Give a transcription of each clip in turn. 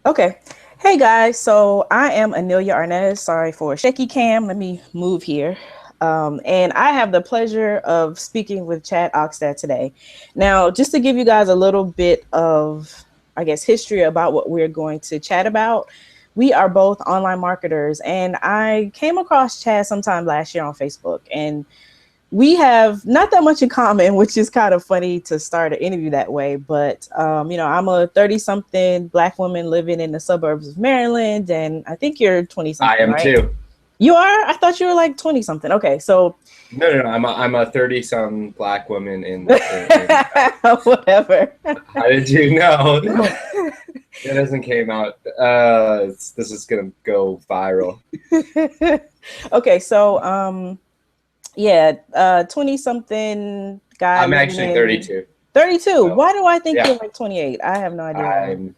Okay. Hey guys, so I am Anelia Arnez. Sorry for shaky cam. Let me move here. And I have the pleasure of speaking with Chad Ogstat today. Now, just to give you guys a little bit of, I guess, history about what we're going to chat about, we are both online marketers, and I came across Chad sometime last year on Facebook, and we have not that much in common, which is kind of funny to start an interview that way. But, I'm a 30 something Black woman living in the suburbs of Maryland. And I think you're 20 I something, am right? too. You are? I thought you were like 20 something. Okay. So, No. I'm a 30-some black woman in whatever. How did you know? It hasn't came out. This is gonna go viral. Okay. So, yeah, 20 something guy I'm living actually in 32. 32. So Why do I think yeah, you're like 28? I have no idea why. I'm.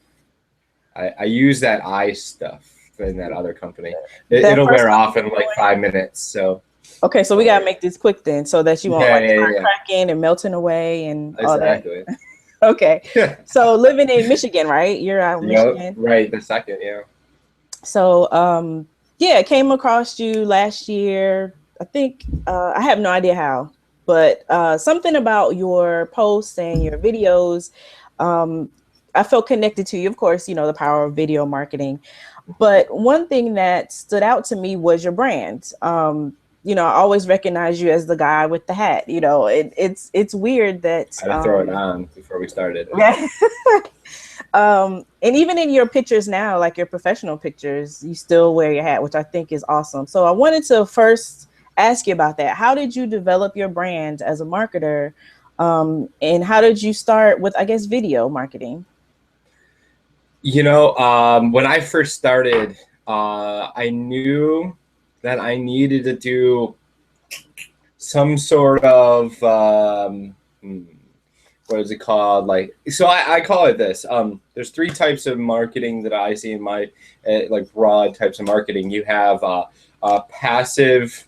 I use that eye stuff in that other company. That It'll first wear off company in you like 5 minutes. So Okay, so we don't gotta worry. make this quick then, so that you won't Yeah, like yeah, start yeah. cracking and melting away and all that. Exactly. Okay, Yeah. so living in Michigan, right? You're out in Yep. Michigan. Right. The second. Yeah. So, yeah, came across you last year. I think I have no idea how, but something about your posts and your videos. Um, I felt connected to you. Of course, you know the power of video marketing. But one thing that stood out to me was your brand. I always recognize you as the guy with the hat. It's weird that I had to throw it on before we started. yeah. And even in your pictures now, like your professional pictures, you still wear your hat, which I think is awesome. So I wanted to first ask you about that. How did you develop your brand as a marketer? And how did you start with, I guess, video marketing? When I first started, I knew that I needed to do some sort of what is it called? I call it this. There's three types of marketing that I see in my like broad types of marketing. You have passive,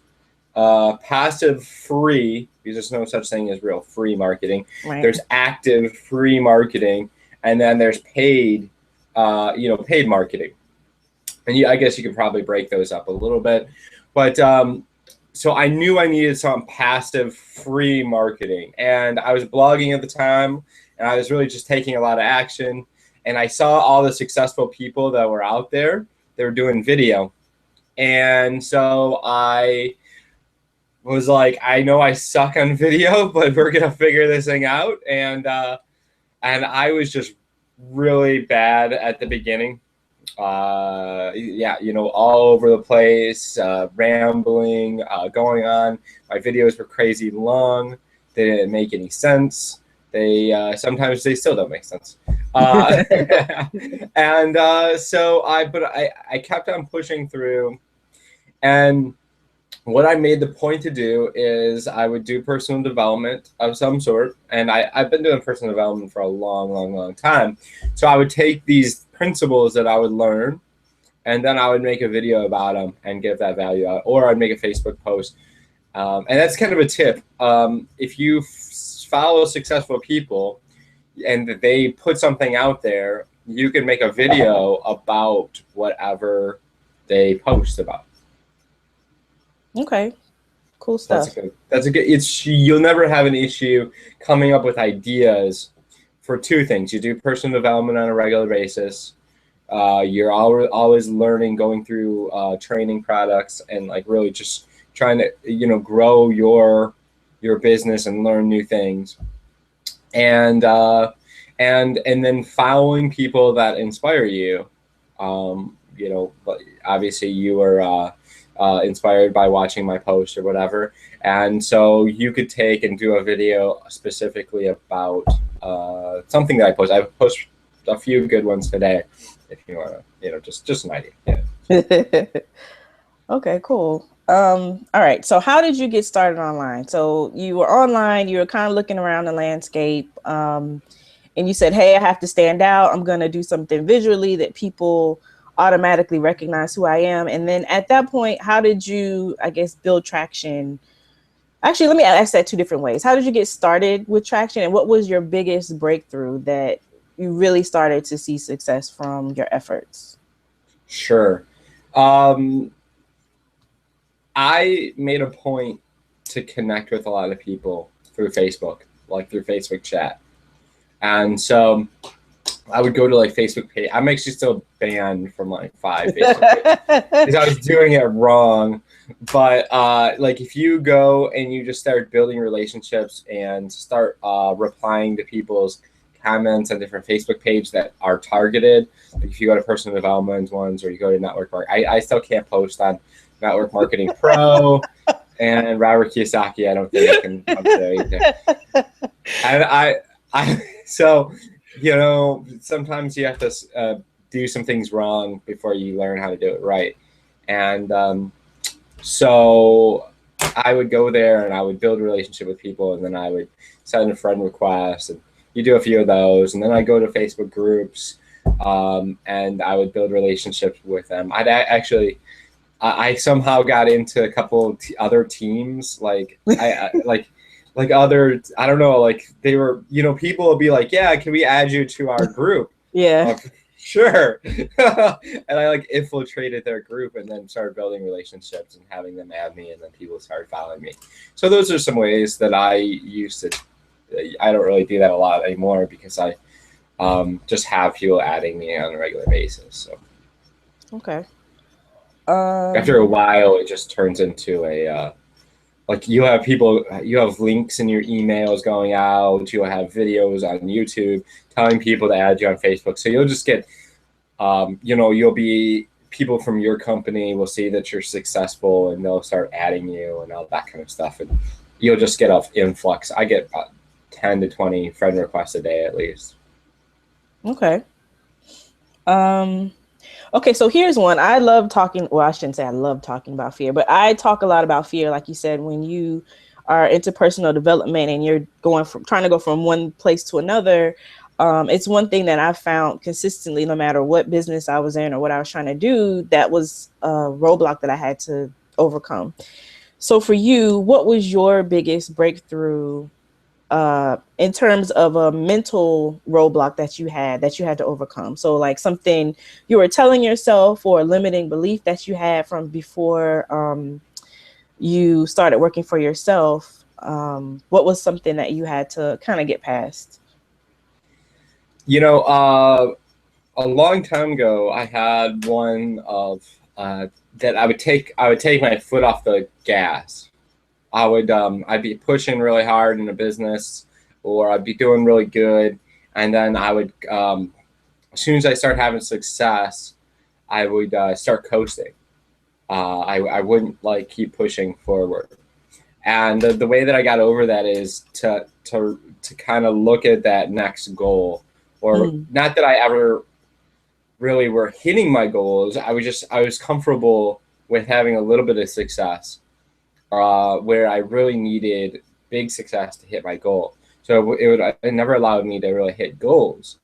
passive free, because there's no such thing as real free marketing. Right. There's active free marketing, and then there's paid, paid marketing. And I guess you could probably break those up a little bit, but so I knew I needed some passive free marketing, and I was blogging at the time, and I was really just taking a lot of action, and I saw all the successful people that were out there. They were doing video, and so I was like, I know I suck on video, but we're gonna figure this thing out. And I was just really bad at the beginning. All over the place, rambling, going on. My videos were crazy long. They didn't make any sense. They sometimes they still don't make sense. Uh, but I kept on pushing through, and what I made the point to do is I would do personal development of some sort. And I've been doing personal development for a long, long, long time. So I would take these principles that I would learn, and then I would make a video about them and give that value out. Or I'd make a Facebook post. And that's kind of a tip. If you follow successful people and they put something out there, you can make a video about whatever they post about. Okay. Cool That's a stuff. good. That's a good. It's You'll never have an issue coming up with ideas for two things. You do personal development on a regular basis. You're always learning, going through training products, and like really just trying to grow your business and learn new things. And and then following people that inspire you. But obviously you were inspired by watching my post or whatever, and so you could take and do a video specifically about something that I post. I post a few good ones today, if you want to, just an idea. Yeah. Okay, cool. All right. So how did you get started online? So you were online, you were kind of looking around the landscape, and you said, hey, I have to stand out. I'm going to do something visually that people automatically recognize who I am. And then at that point, how did you, I guess, build traction? Actually, let me ask that two different ways. How did you get started with traction, and what was your biggest breakthrough that you really started to see success from your efforts? Sure. Um, I made a point to connect with a lot of people through Facebook, like through Facebook chat. And so I would go to like Facebook page. I'm actually still banned from like 5 Facebook pages because I was doing it wrong. But like if you go and you just start building relationships and start replying to people's comments on different Facebook pages that are targeted, like if you go to personal development ones or you go to network marketing, I still can't post on Network Marketing Pro and Robert Kiyosaki. I don't think I can come to either. And so sometimes you have to do some things wrong before you learn how to do it right. And so I would go there and I would build a relationship with people, and then I would send a friend request, and you do a few of those, and then I go to Facebook groups, and I would build relationships with them. I somehow got into a couple other teams, like like other, I don't know, like they were, people would be like, yeah, can we add you to our group? Yeah. Sure. And I like infiltrated their group and then started building relationships and having them add me, and then people started following me. So those are some ways that I used to. I don't really do that a lot anymore because I just have people adding me on a regular basis. So Okay. after a while, it just turns into a like you have links in your emails going out, you'll have videos on YouTube telling people to add you on Facebook. So you'll just get, you'll be, people from your company will see that you're successful and they'll start adding you and all that kind of stuff. And you'll just get an influx. I get about 10 to 20 friend requests a day at least. Okay. Okay, so here's one. I love talking. Well, I shouldn't say I love talking about fear, but I talk a lot about fear. Like you said, when you are into personal development and you're trying to go from one place to another, it's one thing that I found consistently, no matter what business I was in or what I was trying to do, that was a roadblock that I had to overcome. So for you, what was your biggest breakthrough in terms of a mental roadblock that you had to overcome? So like something you were telling yourself or a limiting belief that you had from before you started working for yourself. What was something that you had to kind of get past? A long time ago, I had one of that I would take my foot off the gas. I'd be pushing really hard in a business, or I'd be doing really good, and then I would as soon as I start having success, I would start coasting. I wouldn't like keep pushing forward, and the way that I got over that is to kind of look at that next goal, or not that I ever really were hitting my goals. I was comfortable with having a little bit of success, where I really needed big success to hit my goal. So it never allowed me to really hit goals.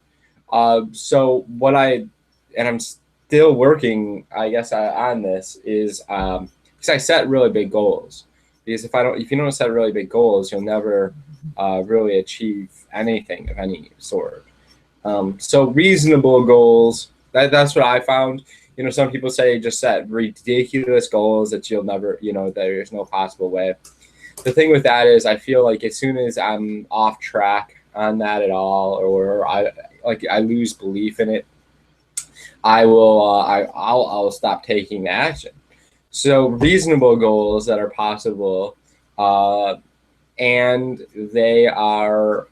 So and I'm still working, I guess, on this is because I set really big goals. Because if you don't set really big goals, you'll never really achieve anything of any sort. So reasonable goals. That's what I found. Some people say just set ridiculous goals that you'll never, there's no possible way. The thing with that is I feel like as soon as I'm off track on that at all, or I lose belief in it, I'll stop taking action. So reasonable goals that are possible, and they are,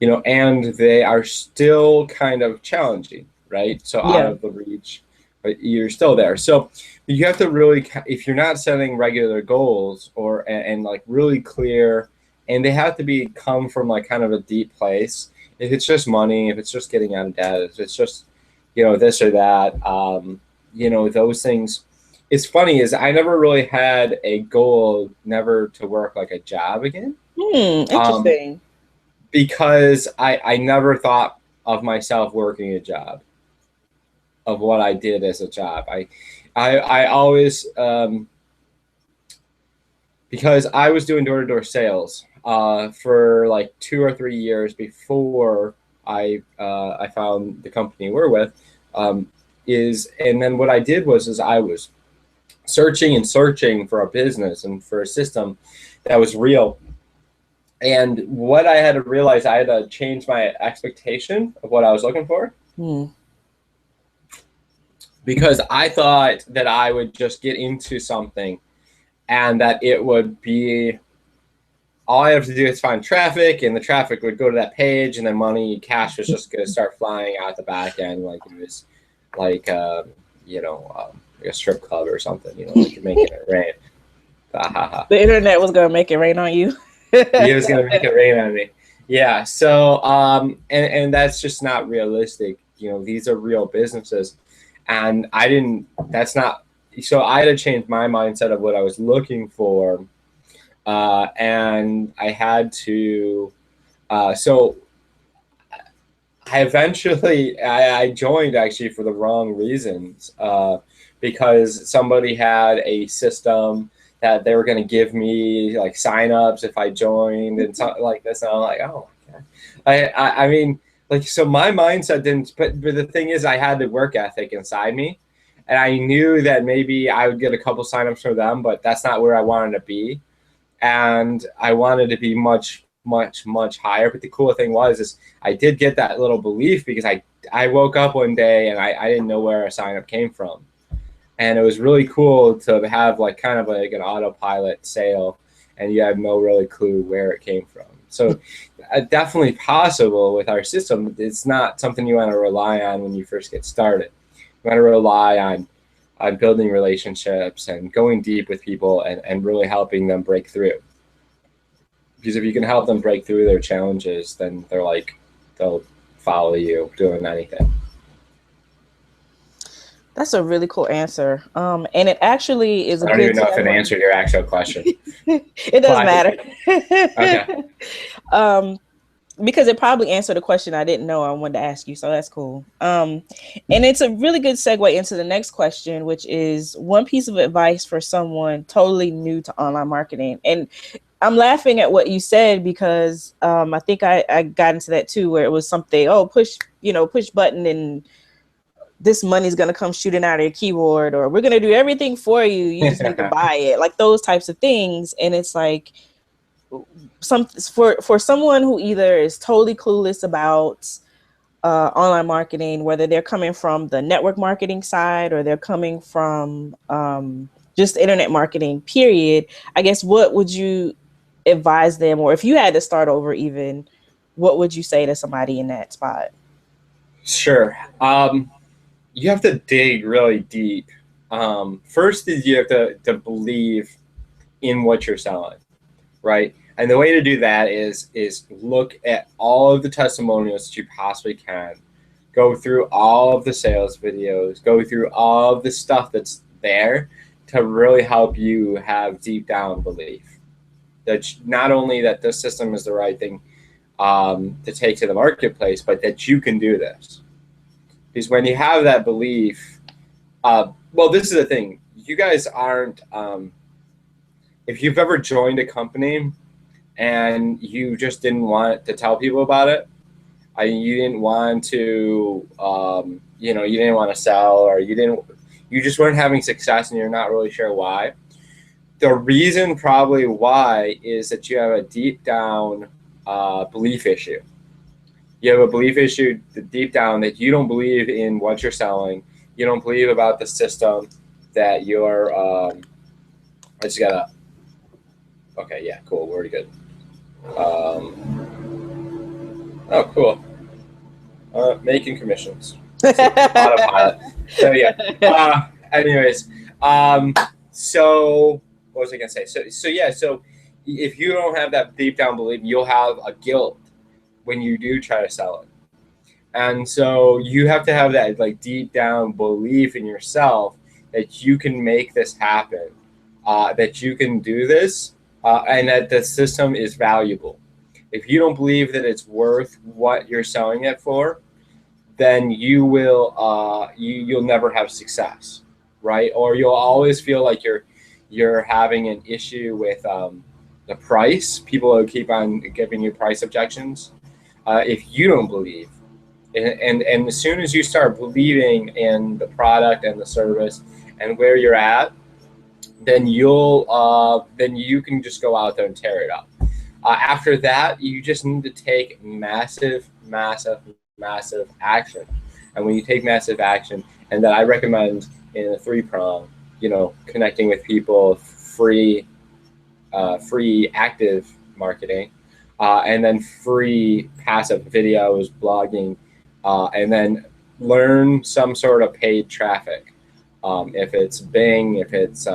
and they are still kind of challenging, right? So out Yeah. of the reach, but you're still there. So you have to really, if you're not setting regular goals and like really clear, and they have to come from like kind of a deep place. If it's just money, if it's just getting out of debt, if it's just, this or that, those things. It's funny is I never really had a goal never to work like a job again. Interesting. Because I never thought of myself working a job, of what I did as a job. I always, because I was doing door-to-door sales, for like 2 or 3 years before I found the company we're with. And then what I did is I was searching and searching for a business and for a system that was real. And what I had to realize, I had to change my expectation of what I was looking for. Because I thought that I would just get into something and that it would be, all I have to do is find traffic, and the traffic would go to that page, and then cash was just going to start flying out the back end, like it was like, like a strip club or something, like making it rain. The internet was going to make it rain on you. He was going to make it rain on me. Yeah. So, and that's just not realistic. These are real businesses. And so I had to change my mindset of what I was looking for. And I had to, so I eventually, I joined actually for the wrong reasons, because somebody had a system that they were going to give me like signups if I joined and something like this. And I'm like, oh my God. I mean, like, so my mindset didn't, but the thing is, I had the work ethic inside me, and I knew that maybe I would get a couple signups from them, but that's not where I wanted to be. And I wanted to be much, much, much higher. But the cool thing is I did get that little belief because I woke up one day and I didn't know where a signup came from. And it was really cool to have like kind of like an autopilot sale, and you have no really clue where it came from. So definitely possible with our system. It's not something you want to rely on when you first get started. You want to rely on building relationships and going deep with people and really helping them break through. Because if you can help them break through their challenges, then they'll follow you doing anything. That's a really cool answer. And it actually is a good. I don't even know if it answered your actual question. It doesn't matter. Okay. Because it probably answered a question I didn't know I wanted to ask you. So that's cool. And it's a really good segue into the next question, which is one piece of advice for someone totally new to online marketing. And I'm laughing at what you said because I think I got into that too, where it was something, push button and this money's going to come shooting out of your keyboard, or we're going to do everything for you. You just need to buy it, like those types of things. And it's like for someone who either is totally clueless about online marketing, whether they're coming from the network marketing side or they're coming from just internet marketing, period, I guess, what would you advise them? Or if you had to start over even, what would you say to somebody in that spot? Sure. You have to dig really deep. First is you have to believe in what you're selling, right? And the way to do that is look at all of the testimonials that you possibly can. Go through all of the sales videos. Go through all of the stuff that's there to really help you have deep down belief that not only that this system is the right thing to take to the marketplace, but that you can do this. Because when you have that belief, this is the thing. You guys aren't, if you've ever joined a company and you just didn't want to tell people about it, you didn't want to, you didn't want to sell, or you just weren't having success and you're not really sure why. The reason probably why is that you have a deep down belief issue. You have a belief issue deep down that you don't believe in what you're selling. You don't believe about the system that you're, I just gotta, okay, yeah, cool, we're already good. Oh, cool. Making commissions. Autopilot. So yeah. Anyways, so what was I gonna say? So if you don't have that deep down belief, you'll have a guilt when you do try to sell it. And so you have to have that like deep down belief in yourself that you can make this happen, that you can do this, and that the system is valuable. If you don't believe that it's worth what you're selling it for, then you will you'll never have success, right? Or you'll always feel like you're having an issue with the price. People will keep on giving you price objections. If you don't believe, and as soon as you start believing in the product and the service and where you're at, then you can just go out there and tear it up. After that, you just need to take massive, massive, massive action. And when you take massive action, and that I recommend in a 3-prong, connecting with people, free active marketing, and then free passive videos, blogging, and then learn some sort of paid traffic. If it's Bing, if it's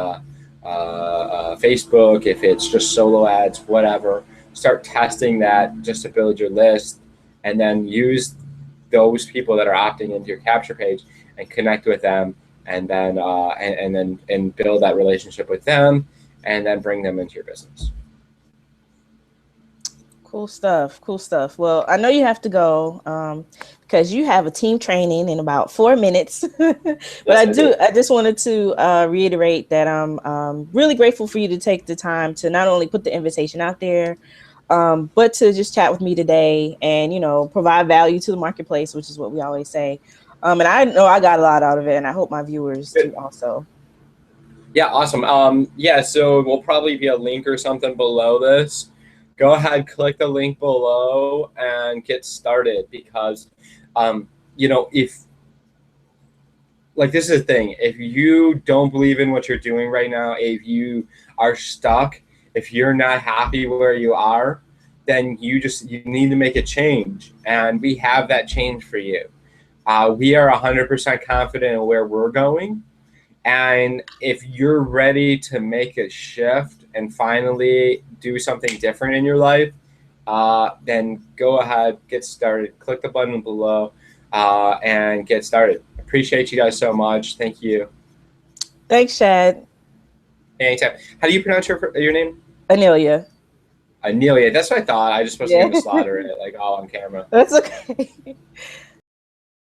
Facebook, if it's just solo ads, whatever. Start testing that just to build your list, and then use those people that are opting into your capture page and connect with them, and then and build that relationship with them, and then bring them into your business. Cool stuff. Cool stuff. Well, I know you have to go because you have a team training in about 4 minutes. But Yes, I do. I just wanted to reiterate that I'm really grateful for you to take the time to not only put the invitation out there, but to just chat with me today and, provide value to the marketplace, which is what we always say. And I know I got a lot out of it, and I hope my viewers do Good. also. Yeah, awesome. Yeah, so we'll probably be a link or something below this. Go ahead, click the link below and get started, because, if, like, this is the thing, if you don't believe in what you're doing right now, if you are stuck, if you're not happy where you are, then you need to make a change, and we have that change for you. We are 100% confident in where we're going. And if you're ready to make a shift and finally do something different in your life, then go ahead, get started. Click the button below and get started. Appreciate you guys so much. Thank you. Thanks, Chad. Anytime. How do you pronounce your name? Anelia. Anelia. That's what I thought. I just wasn't Yeah, going to slaughter it like all on camera. that's okay.